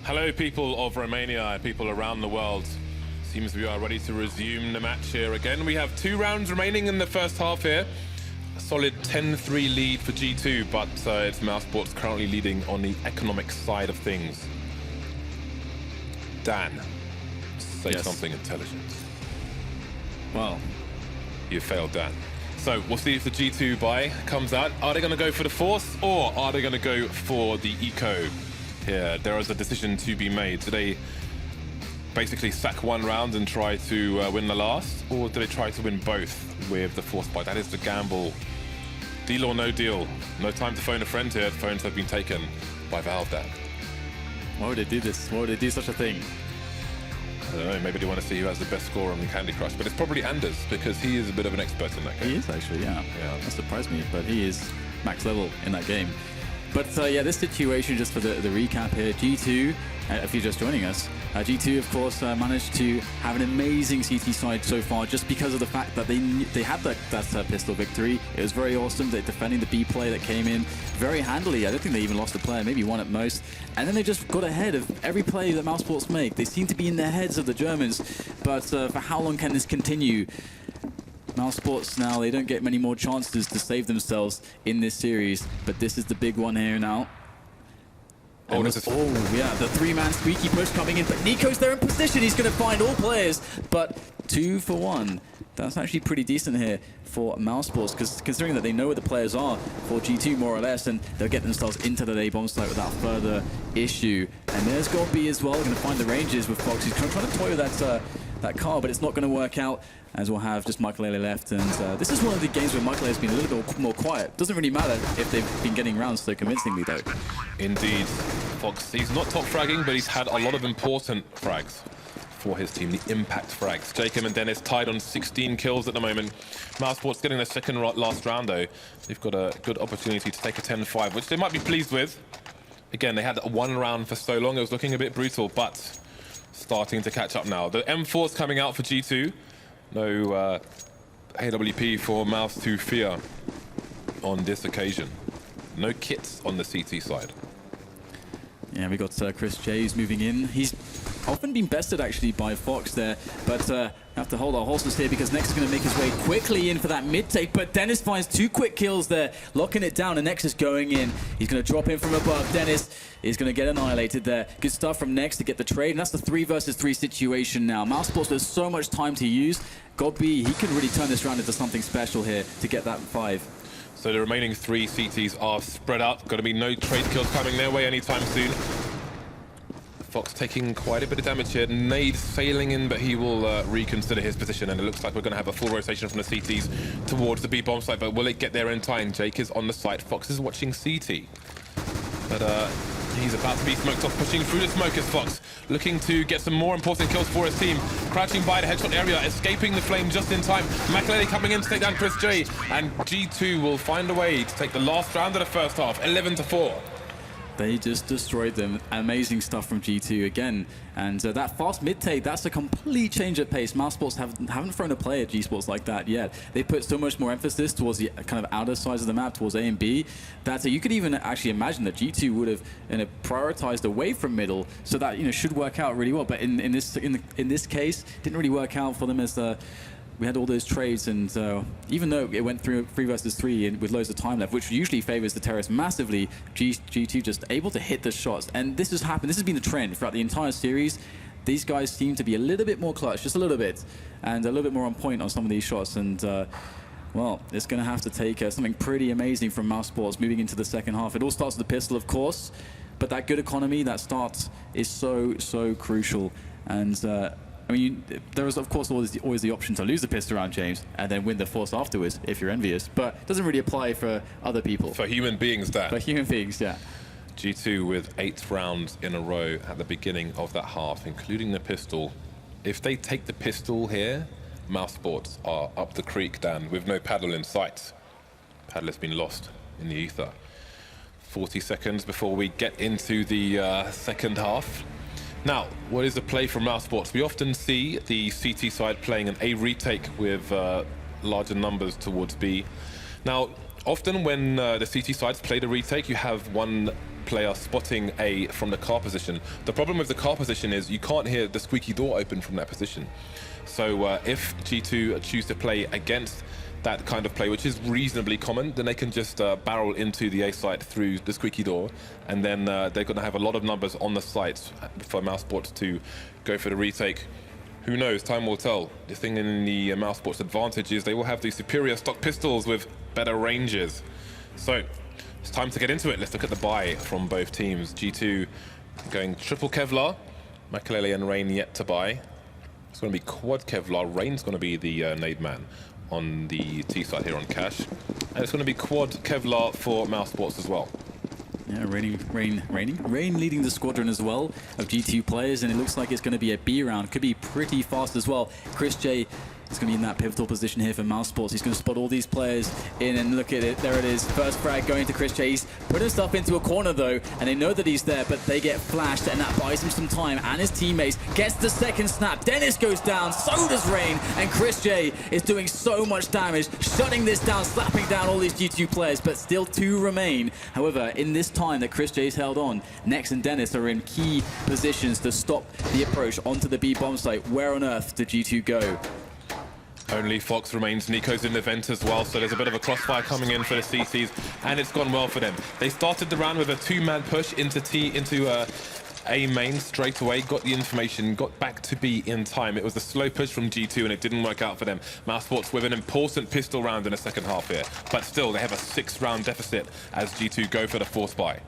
Hello, people of Romania and people around the world. Seems we are ready to resume the match here again. We have 2 rounds remaining in the first half here. A solid 10-3 lead for G2, but it's Mousesports currently leading on the economic side of things. Dan, say something intelligent. Well, you failed, Dan. So we'll see if the G2 buy comes out. Are they going to go for the Force or are they going to go for the Eco? Here, there is a decision to be made. Do they basically sack 1 round and try to win the last, or do they try to win both with the Force buy? That is the gamble. Deal or no deal. No time to phone a friend here. The phones have been taken by Valve, Dan. Why would they do this? Why would they do such a thing? I don't know, maybe they want to see who has the best score on Candy Crush, but it's probably Anders, because he is a bit of an expert in that game. He is actually, yeah. That surprised me, but he is max level in that game. But yeah, this situation, just for the recap here, G2, if you're just joining us, G2, of course, managed to have an amazing CT side so far just because of the fact that they had that pistol victory. It was very awesome. They're defending the B play that came in very handily. I don't think they even lost a player, maybe 1 at most. And then they just got ahead of every play that Mousesports make. They seem to be in the heads of the Germans. But for how long can this continue? Mousesports now, they don't get many more chances to save themselves in this series. But this is the big one here now. Oh, yeah, the 3-man squeaky push coming in, but Nico's there in position. He's going to find all players, but 2 for 1. That's actually pretty decent here for Mousesports, because considering that they know where the players are for G2 more or less, and they'll get themselves into the A bomb site without further issue. And there's Goldby as well, going to find the ranges with Fox. He's trying to toy with that car, but it's not going to work out, as we'll have just Michael left. And this is one of the games where Michael has been a little bit more quiet. Doesn't really matter if they've been getting rounds so convincingly, though. Indeed. Fox, he's not top fragging, but he's had a lot of important frags for his team, the impact frags. Jacob and Dennis tied on 16 kills at the moment. Mousesports getting their second last round, though. They've got a good opportunity to take a 10-5, which they might be pleased with. Again, they had 1 round for so long, it was looking a bit brutal, but starting to catch up now. The M4's coming out for G2. No AWP for Mouse to fear on this occasion. No kits on the CT side. Yeah, we got Chris J's moving in. He's often been bested actually by Fox there, but have to hold our horses here because Nex is going to make his way quickly in for that mid take, but Dennis finds 2 quick kills there, locking it down, and Nex is going in. He's going to drop in from above. Dennis is going to get annihilated there. Good stuff from Nex to get the trade, and that's the 3 versus 3 situation now. Mousesports has so much time to use. Godby, he can really turn this round into something special here to get that 5. So the remaining 3 CTs are spread out. Got to be no trade kills coming their way anytime soon. Fox taking quite a bit of damage here. Nade sailing in, but he will reconsider his position, and it looks like we're going to have a full rotation from the CTs towards the B bomb site, but will it get there in time? Jake is on the site. Fox is watching CT. But he's about to be smoked off, pushing through the smoke as Fox, looking to get some more important kills for his team. Crouching by the headshot area, escaping the flame just in time. McAlady coming in to take down Chris J, and G2 will find a way to take the last round of the first half, 11-4. They just destroyed them. Amazing stuff from G2 again. And that fast mid-take, that's a complete change of pace. Mousesports haven't thrown a play at G-Sports like that yet. They put so much more emphasis towards the kind of outer sides of the map, towards A and B, that you could even actually imagine that G2 would have prioritized away from middle, so that should work out really well. But in this case, didn't really work out for them as we had all those trades, and even though it went through 3 versus 3 and with loads of time left, which usually favors the terrorists massively, G2 just able to hit the shots. And this has happened. This has been the trend throughout the entire series. These guys seem to be a little bit more clutch, just a little bit, and a little bit more on point on some of these shots. And well, it's going to have to take something pretty amazing from Mousesports moving into the second half. It all starts with the pistol, of course, but that good economy, that start is so crucial. And I mean, there is, of course, always the option to lose the pistol round, James, and then win the force afterwards if you're envious. But it doesn't really apply for other people. For human beings, Dan. For human beings, yeah. G2 with 8 rounds in a row at the beginning of that half, including the pistol. If they take the pistol here, Mousesports are up the creek, Dan, with no paddle in sight. Paddle has been lost in the ether. 40 seconds before we get into the second half. Now, what is the play from Mousesports? We often see the CT side playing an A retake with larger numbers towards B. Now, often when the CT sides play the retake, you have one player spotting A from the car position. The problem with the car position is you can't hear the squeaky door open from that position. So if G2 choose to play against that kind of play, which is reasonably common, then they can just barrel into the A site through the squeaky door, and then they're going to have a lot of numbers on the site for Mousesports to go for the retake. Who knows? Time will tell. The thing in the Mousesports advantage is they will have the superior stock pistols with better ranges. So it's time to get into it. Let's look at the buy from both teams. G2 going triple Kevlar. Makalele and Rain yet to buy. It's going to be quad Kevlar. Rain's going to be the nade man on the T side here on Cash. And it's going to be quad Kevlar for Mousesports as well. Yeah, Rain leading the squadron as well of G2 players, and it looks like it's going to be a B round. Could be pretty fast as well. Chris J is going to be in that pivotal position here for Mousesports. He's going to spot all these players in, and look at it. There it is. First frag going to Chris J. He's put himself into a corner though, and they know that he's there, but they get flashed, and that buys him some time. And his teammates gets the second snap. Dennis goes down, so does Rain, and Chris J is doing so much damage, shutting this down, slapping down all these G2 players, but still 2 remain. However, in this time that Chris J's held on, Nex and Dennis are in key positions to stop the approach onto the B bomb site. Where on earth did G2 go? Only Fox remains. Nico's in the vent as well, so there's a bit of a crossfire coming in for the CCs, and it's gone well for them. They started the round with a 2-man push into A main straight away, got the information, got back to B in time. It was a slow push from G2, and it didn't work out for them. Mousesports with an important pistol round in the second half here, but still they have a 6-round deficit as G2 go for the force buy.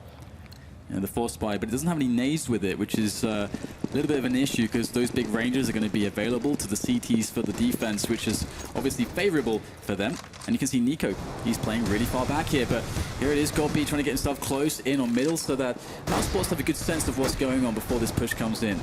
Yeah, the force buy, but it doesn't have any nades with it, which is a little bit of an issue because those big ranges are going to be available to the CTs for the defense, which is obviously favorable for them. And you can see Nico, he's playing really far back here, but here it is, Godby trying to get himself close in on middle so that Mousesports have a good sense of what's going on before this push comes in.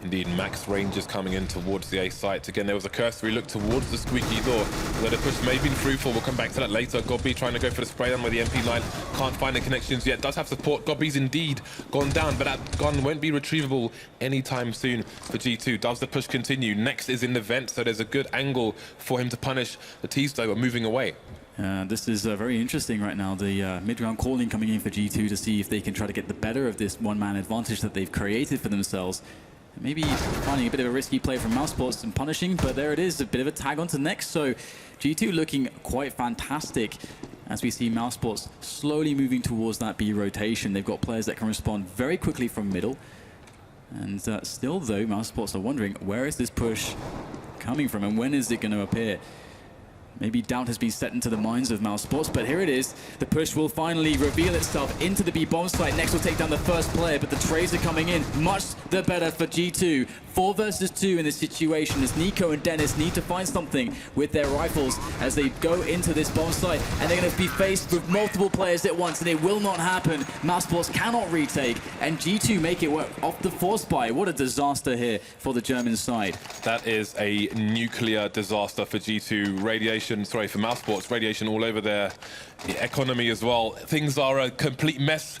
Indeed, Max Rangers coming in towards the A site. Again, there was a cursory look towards the squeaky door. Where the push may have been fruitful. We'll come back to that later. Gobby trying to go for the spray down with the MP9. Can't find the connections yet. Does have support. Gobby's indeed gone down, but that gun won't be retrievable anytime soon for G2. Does the push continue? Next is in the vent, so there's a good angle for him to punish the T-Stow, but moving away. This is very interesting right now. The mid-round calling coming in for G2 to see if they can try to get the better of this one-man advantage that they've created for themselves. Maybe finding a bit of a risky play from Mousesports and punishing, but there it is, a bit of a tag onto next. So G2 looking quite fantastic as we see Mousesports slowly moving towards that B rotation. They've got players that can respond very quickly from middle. And still, though, Mousesports are wondering, where is this push coming from and when is it going to appear? Maybe doubt has been set into the minds of Mousesports, but here it is. The push will finally reveal itself into the B bomb site. Next will take down the first player, but the trades are coming in. Much the better for G2. 4 versus 2 in this situation as Nico and Dennis need to find something with their rifles as they go into this bomb site, and they're going to be faced with multiple players at once, and it will not happen. Mousesports cannot retake, and G2 make it work off the force buy. What a disaster here for the German side. That is a nuclear disaster for G2. Radiation, sorry, for Mousesports. Radiation all over their economy as well. Things are a complete mess.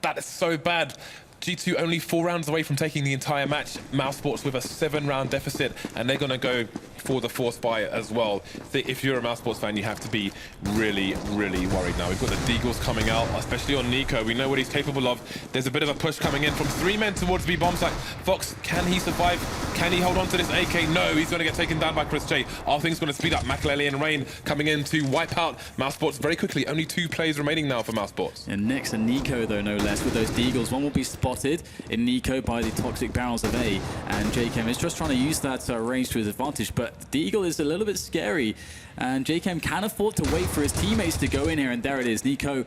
That is so bad. G2 only 4 rounds away from taking the entire match. Mousesports with a 7-round deficit, and they're going to go for the force buy as well. If you're a Mousesports fan, you have to be really, really worried now. We've got the Deagles coming out, especially on Nico. We know what he's capable of. There's a bit of a push coming in from 3 men towards B bomb site. Fox, can he survive? Can he hold on to this AK? No, he's going to get taken down by Chris J. Are things going to speed up? Makaleli and Rain coming in to wipe out Mousesports very quickly. Only 2 players remaining now for Mousesports. And next, and Nico, though, no less, with those Deagles. One will be spotted in Nico by the toxic barrels of A, and JChem is just trying to use that range to his advantage, but the Eagle is a little bit scary, and JChem can afford to wait for his teammates to go in here, and there it is. Nico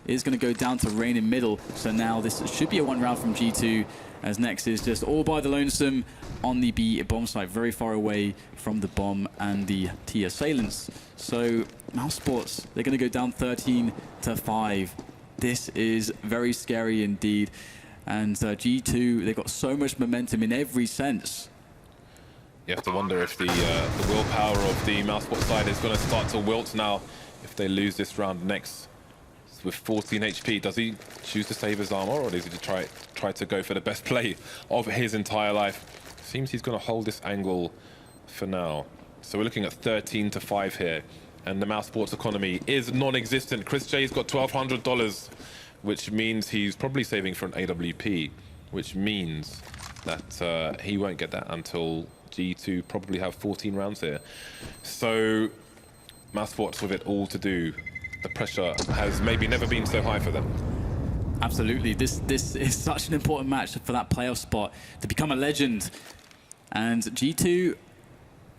is going to go down to Rain in middle, so now this should be a 1 round from G2, as next is just all by the lonesome on the B bomb site, very far away from the bomb and the T assailants. So Mousesports, they're going to go down 13-5. This is very scary indeed. And G2, they've got so much momentum in every sense. You have to wonder if the willpower of the Mousesports side is going to start to wilt now if they lose this round next. With 14 HP, does he choose to save his armor, or does he try to go for the best play of his entire life? Seems he's going to hold this angle for now. So we're looking at 13-5 here, and the Mousesports economy is non-existent. Chris J's got $1,200, which means he's probably saving for an AWP, which means that he won't get that until G2 probably have 14 rounds here. So Mousesports with it all to do. The pressure has maybe never been so high for them. Absolutely. This is such an important match for that playoff spot to become a legend. And G2,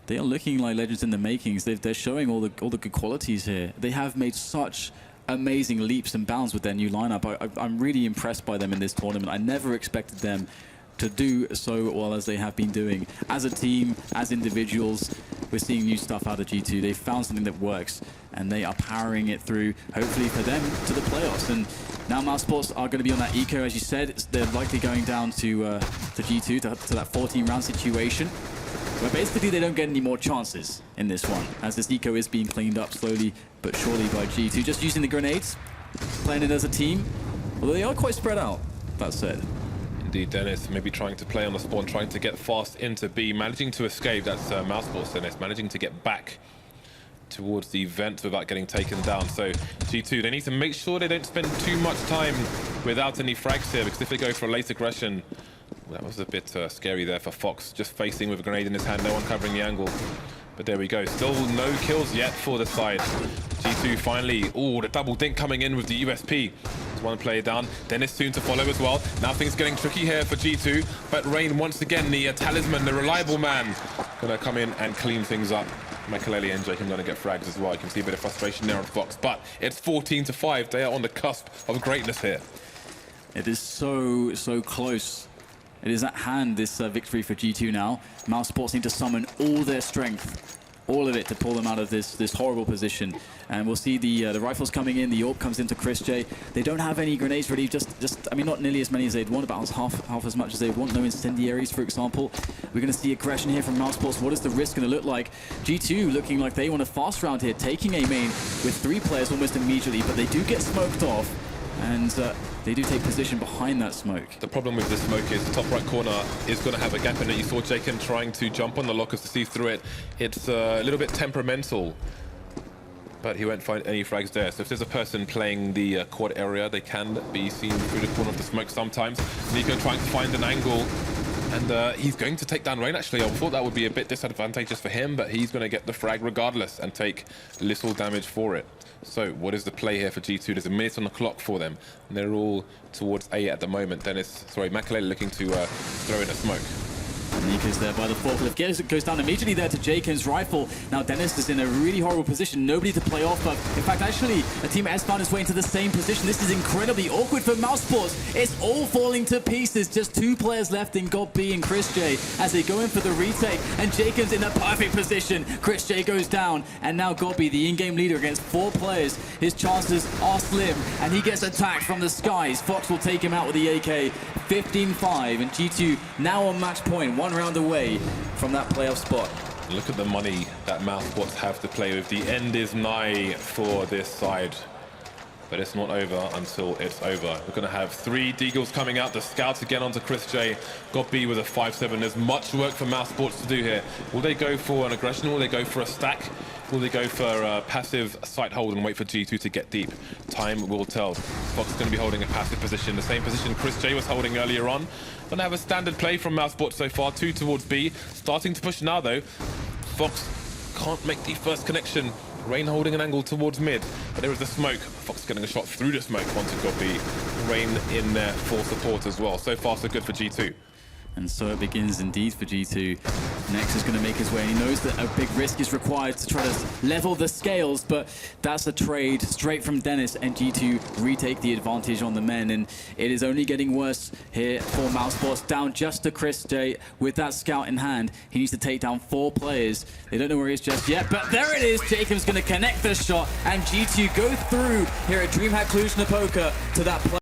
they are looking like legends in the makings. They're showing all the good qualities here. They have made such amazing leaps and bounds with their new lineup. I'm really impressed by them in this tournament. I never expected them to do so well as they have been doing. As a team, as individuals, we're seeing new stuff out of G2. They've found something that works, and they are powering it through, hopefully for them, to the playoffs. And now Mousesports are going to be on that eco, as you said. They're likely going down to G2, to that 14-round situation, where basically they don't get any more chances in this one, as this eco is being cleaned up slowly but surely by G2. Just using the grenades, playing it as a team, although they are quite spread out, that said. Indeed, Dennis maybe trying to play on the spawn, trying to get fast into B, managing to escape. That's Mousesports, Dennis, managing to get back towards the vent without getting taken down. So G2, they need to make sure they don't spend too much time without any frags here, because if they go for a late aggression, well, that was a bit scary there for Fox, just facing with a grenade in his hand, no one covering the angle. But there we go, still no kills yet for the side. G2 finally, the double dink coming in with the USP. There's one player down, Dennis soon to follow as well. Now things getting tricky here for G2, but Rain once again, the talisman, the reliable man, gonna come in and clean things up. Makaleli and Jacob gonna get frags as well. You can see a bit of frustration there on Fox, but it's 14-5. They are on the cusp of greatness here. It is so close. It is at hand, this victory for G2 now. Mousesports need to summon all their strength all of it to pull them out of this horrible position. And we'll see the rifles coming in. The AWP comes into Chris J. They don't have any grenades ready. I mean, not nearly as many as they'd want. About half as much as they'd want. No incendiaries, for example. We're going to see aggression here from Mousesports. What is the risk going to look like? G2 looking like they want a fast round here, taking A main with 3 players almost immediately, but they do get smoked off, and they do take position behind that smoke. The problem with this smoke is the top right corner is going to have a gap in it. You saw Jacob trying to jump on the lockers to see through it. It's a little bit temperamental, but he won't find any frags there. So if there's a person playing the quad area, they can be seen through the corner of the smoke sometimes. Nico trying to find an angle, and he's going to take down Rain, actually. I thought that would be a bit disadvantageous for him, but he's going to get the frag regardless and take little damage for it. So what is the play here for G2? There's a minute on the clock for them, and they're all towards A at the moment. Makalele looking to throw in a smoke. Nico's there by the forklift. Goes down immediately there to Jacob's rifle. Now Dennis is in a really horrible position. Nobody to play off, but in fact, actually, a team S found its way into the same position. This is incredibly awkward for Mousesports. It's all falling to pieces. Just 2 players left in God B and Chris J as they go in for the retake. And Jacob's in a perfect position. Chris J goes down, and now God B, the in-game leader against 4 players. His chances are slim, and he gets attacked from the skies. Fox will take him out with the AK. 15-5, and G2 now on match point, 1 round away from that playoff spot. Look at the money that Mousesports have to play with. The end is nigh for this side, but it's not over until it's over. We're going to have 3 Deagles coming out. The scouts again onto Chris J. Got B with a 5-7. There's much work for Mousesports to do here. Will they go for an aggression? Will they go for a stack? Will they go for a passive site hold and wait for G2 to get deep? Time will tell. Fox is going to be holding a passive position, the same position Chris J was holding earlier on. Going to have a standard play from Mousesports so far, 2 towards B. Starting to push now, though. Fox can't make the first connection. Rain holding an angle towards mid, but there is the smoke. Fox getting a shot through the smoke onto God B. Rain in there for support as well. So far, so good for G2. And so it begins indeed for G2. Nex is going to make his way, and he knows that a big risk is required to try to level the scales, but that's a trade straight from Dennis, and G2 retake the advantage on the men, and it is only getting worse here for Mousesports, down just to Chris J with that scout in hand. He needs to take down 4 players. They don't know where he is just yet, but there it is. Jacob's going to connect the shot, and G2 go through here at DreamHack Cluj-Napoca to that play.